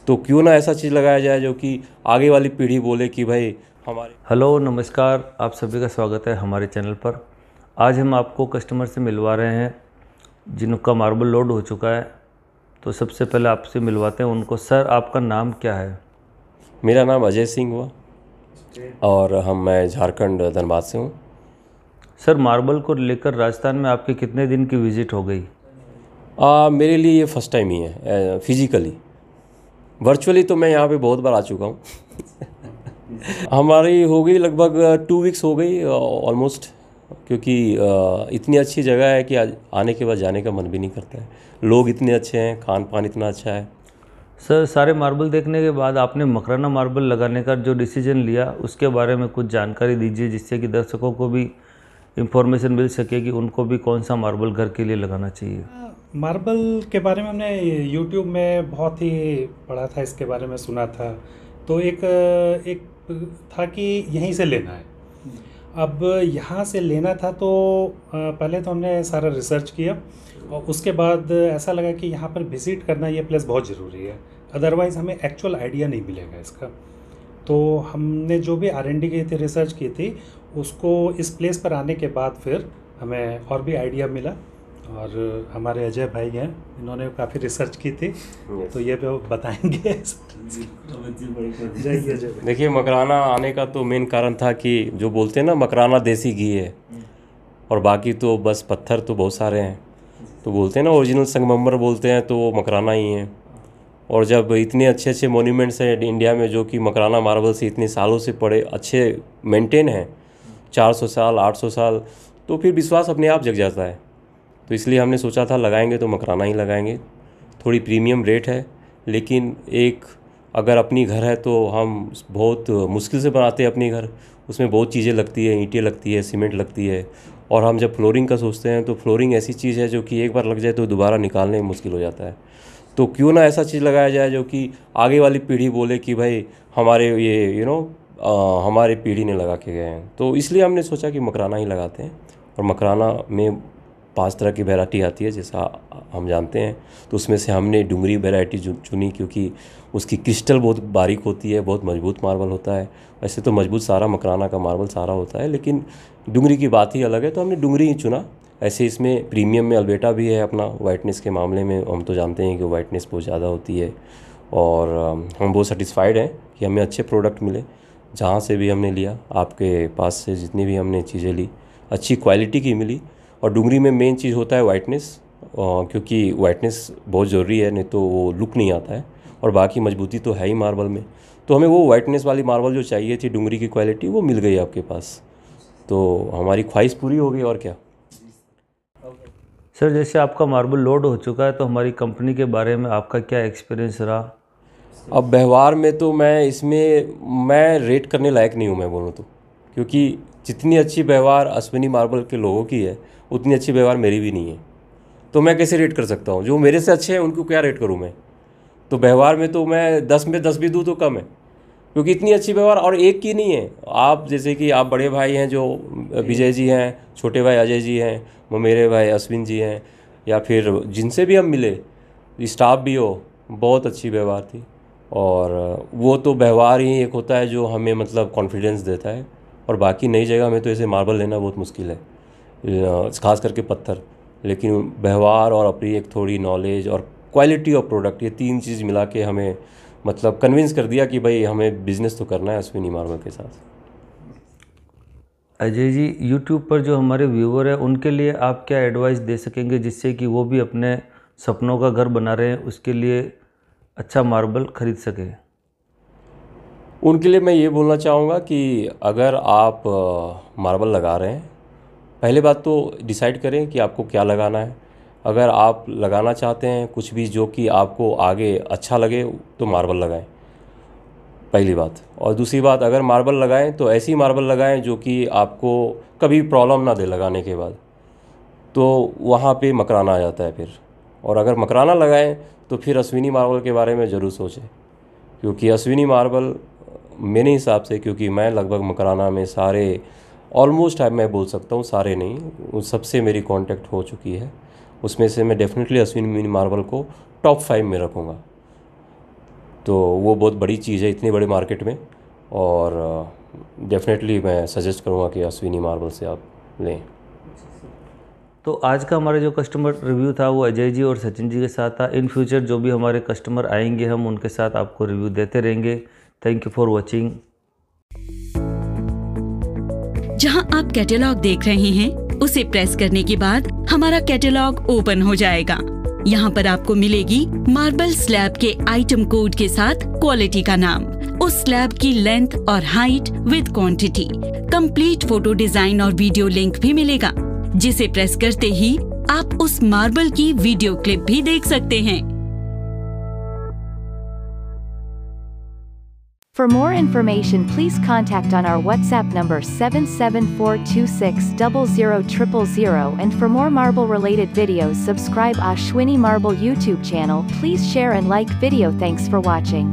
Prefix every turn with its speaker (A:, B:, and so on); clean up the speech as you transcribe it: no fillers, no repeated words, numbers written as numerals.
A: तो क्यों ना ऐसा चीज़ लगाया जाए जो कि आगे वाली पीढ़ी बोले कि भाई हमारे।
B: हेलो नमस्कार, आप सभी का स्वागत है हमारे चैनल पर। आज हम आपको कस्टमर से मिलवा रहे हैं जिनका मार्बल लोड हो चुका है। तो सबसे पहले आपसे मिलवाते हैं उनको। सर, आपका नाम क्या है?
A: मेरा नाम अजय सिंह हुआ और मैं झारखंड धनबाद से हूँ।
B: सर, मार्बल को लेकर राजस्थान में आपके कितने दिन की विज़िट हो गई?
A: मेरे लिए ये फर्स्ट टाइम ही है फिजिकली। वर्चुअली तो मैं यहाँ पे बहुत बार आ चुका हूँ। हमारी हो गई लगभग 2 वीक्स हो गई ऑलमोस्ट, क्योंकि इतनी अच्छी जगह है कि आने के बाद जाने का मन भी नहीं करता है। लोग इतने अच्छे हैं, खान पान इतना अच्छा है।
B: सर, सारे मार्बल देखने के बाद आपने मकराना मार्बल लगाने का जो डिसीजन लिया उसके बारे में कुछ जानकारी दीजिए, जिससे कि दर्शकों को भी इंफॉर्मेशन मिल सके कि उनको भी कौन सा मार्बल घर के लिए लगाना चाहिए।
C: मार्बल के बारे में हमने यूट्यूब में बहुत ही पढ़ा था, इसके बारे में सुना था। तो एक था कि यहीं से लेना है। अब यहाँ से लेना था तो पहले तो हमने सारा रिसर्च किया और उसके बाद ऐसा लगा कि यहाँ पर विज़िट करना ये प्लेस बहुत ज़रूरी है, अदरवाइज़ हमें एक्चुअल आइडिया नहीं मिलेगा इसका। तो हमने जो भी R&D की थी, रिसर्च की थी, उसको इस प्लेस पर आने के बाद फिर हमें और भी आइडिया मिला। और हमारे अजय भाई हैं, इन्होंने काफ़ी रिसर्च की थी, तो ये भी बताएंगे।
A: देखिए, मकराना आने का तो मेन कारण था कि जो बोलते हैं ना, मकराना देसी घी है और बाकी तो बस पत्थर तो बहुत सारे हैं। तो बोलते हैं ना, ओरिजिनल संगमरमर बोलते हैं तो वो मकराना ही है। और जब इतने अच्छे अच्छे मोन्यूमेंट्स हैं इंडिया में जो कि मकराना मार्बल से इतने सालों से पड़े अच्छे मेंटेन हैं, 400 साल 800 साल, तो फिर विश्वास अपने आप जग जाता है। तो इसलिए हमने सोचा था लगाएंगे तो मकराना ही लगाएंगे। थोड़ी प्रीमियम रेट है, लेकिन एक अगर अपनी घर है तो हम बहुत मुश्किल से बनाते हैं अपनी घर। उसमें बहुत चीज़ें लगती है, ईंटें लगती है, सीमेंट लगती है। और हम जब फ्लोरिंग का सोचते हैं तो फ्लोरिंग ऐसी चीज़ है जो कि एक बार लग जाए तो दोबारा निकालने में मुश्किल हो जाता है। तो क्यों ना ऐसा चीज़ लगाया जाए जो कि आगे वाली पीढ़ी बोले कि भाई हमारे ये हमारे पीढ़ी ने लगा के गए हैं। तो इसलिए हमने सोचा कि मकराना ही लगाते हैं। और मकराना में 5 तरह की वैरायटी आती है, जैसा हम जानते हैं। तो उसमें से हमने डुंगरी वैरायटी चुनी, क्योंकि उसकी क्रिस्टल बहुत बारीक होती है, बहुत मजबूत मार्बल होता है। वैसे तो मजबूत सारा मकराना का मार्बल सारा होता है, लेकिन डुंगरी की बात ही अलग है, तो हमने डुंगरी ही चुना। ऐसे इसमें प्रीमियम में अल्बेटा भी है अपना। वाइटनेस के मामले में हम तो जानते हैं कि वाइटनेस बहुत ज़्यादा होती है। और हम बहुत सेटिस्फाइड हैं कि हमें अच्छे प्रोडक्ट मिले। जहाँ से भी हमने लिया, आपके पास से जितनी भी हमने चीज़ें ली, अच्छी क्वालिटी की मिली। और डुंगरी में मेन चीज़ होता है वाइटनेस, क्योंकि वाइटनेस बहुत ज़रूरी है, नहीं तो वो लुक नहीं आता है। और बाकी मजबूती तो है ही मार्बल में। तो हमें वो वाइटनेस वाली मार्बल जो चाहिए थी, डुंगरी की क्वालिटी, वो मिल गई आपके पास। तो हमारी ख्वाहिश पूरी हो गई, और क्या।
B: सर, जैसे आपका मार्बल लोड हो चुका है तो हमारी कंपनी के बारे में आपका क्या एक्सपीरियंस रहा?
A: अब व्यवहार में तो मैं रेट करने लायक नहीं हूँ, मैं बोलूँ तो। क्योंकि जितनी अच्छी व्यवहार अश्विनी मार्बल के लोगों की है, उतनी अच्छी व्यवहार मेरी भी नहीं है। तो मैं कैसे रेट कर सकता हूँ? जो मेरे से अच्छे हैं उनको क्या रेट करूँ मैं? तो व्यवहार में तो मैं 10 में 10 भी दूँ तो कम है, क्योंकि इतनी अच्छी व्यवहार और एक की नहीं है। आप जैसे कि आप बड़े भाई हैं जो विजय जी हैं, छोटे भाई अजय जी हैं, मेरे भाई अश्विन जी हैं, या फिर जिनसे भी हम मिले, स्टाफ भी हो, बहुत अच्छी व्यवहार थी। और वो तो व्यवहार ही एक होता है जो हमें मतलब कॉन्फिडेंस देता है। और बाकी नई जगह में तो ऐसे मार्बल लेना बहुत मुश्किल है, ख़ास करके पत्थर। लेकिन व्यवहार और अपनी एक थोड़ी नॉलेज और क्वालिटी ऑफ प्रोडक्ट, ये 3 चीज़ मिला के हमें मतलब कन्विंस कर दिया कि भाई हमें बिज़नेस तो करना है अश्विनी मार्बल के साथ।
B: अजय जी, यूट्यूब पर जो हमारे व्यूवर हैं उनके लिए आप क्या एडवाइस दे सकेंगे, जिससे कि वो भी अपने सपनों का घर बना रहे हैं, उसके लिए अच्छा मार्बल खरीद सके?
A: उनके लिए मैं ये बोलना चाहूँगा कि अगर आप मार्बल लगा रहे हैं, पहले बात तो डिसाइड करें कि आपको क्या लगाना है। अगर आप लगाना चाहते हैं कुछ भी जो कि आपको आगे अच्छा लगे, तो मार्बल लगाएं, पहली बात। और दूसरी बात, अगर मार्बल लगाएं तो ऐसी मार्बल लगाएं जो कि आपको कभी प्रॉब्लम ना दे लगाने के बाद। तो वहाँ पे मकराना आ जाता है फिर। और अगर मकराना लगाएं तो फिर अश्विनी मार्बल के बारे में ज़रूर सोचें, क्योंकि अश्विनी मार्बल मेरे हिसाब से, क्योंकि मैं लगभग मकराना में सारे ऑलमोस्ट मैं बोल सकता हूँ, सारे नहीं, उस सबसे मेरी कांटेक्ट हो चुकी है। उसमें से मैं डेफिनेटली अश्विनी मार्बल को टॉप 5 में रखूँगा। तो वो बहुत बड़ी चीज़ है इतनी बड़े मार्केट में। और डेफिनेटली मैं सजेस्ट करूँगा कि अश्विनी मार्बल से आप लें।
B: तो आज का हमारा जो कस्टमर रिव्यू था वो अजय जी और सचिन जी के साथ था। इन फ्यूचर जो भी हमारे कस्टमर आएंगे हम उनके साथ आपको रिव्यू देते रहेंगे। Thank you for watching.
D: जहां आप कैटलॉग देख रहे हैं उसे प्रेस करने के बाद हमारा कैटलॉग ओपन हो जाएगा। यहाँ पर आपको मिलेगी मार्बल स्लैब के आइटम कोड के साथ क्वालिटी का नाम, उस स्लैब की लेंथ और height with quantity, complete photo design और वीडियो लिंक भी मिलेगा, जिसे प्रेस करते ही आप उस मार्बल की वीडियो क्लिप भी देख सकते हैं।
E: For more information, please contact on our WhatsApp number 77426000000, and for more marble related videos subscribe Ashwini Marble YouTube channel. Please share and like video. Thanks for watching.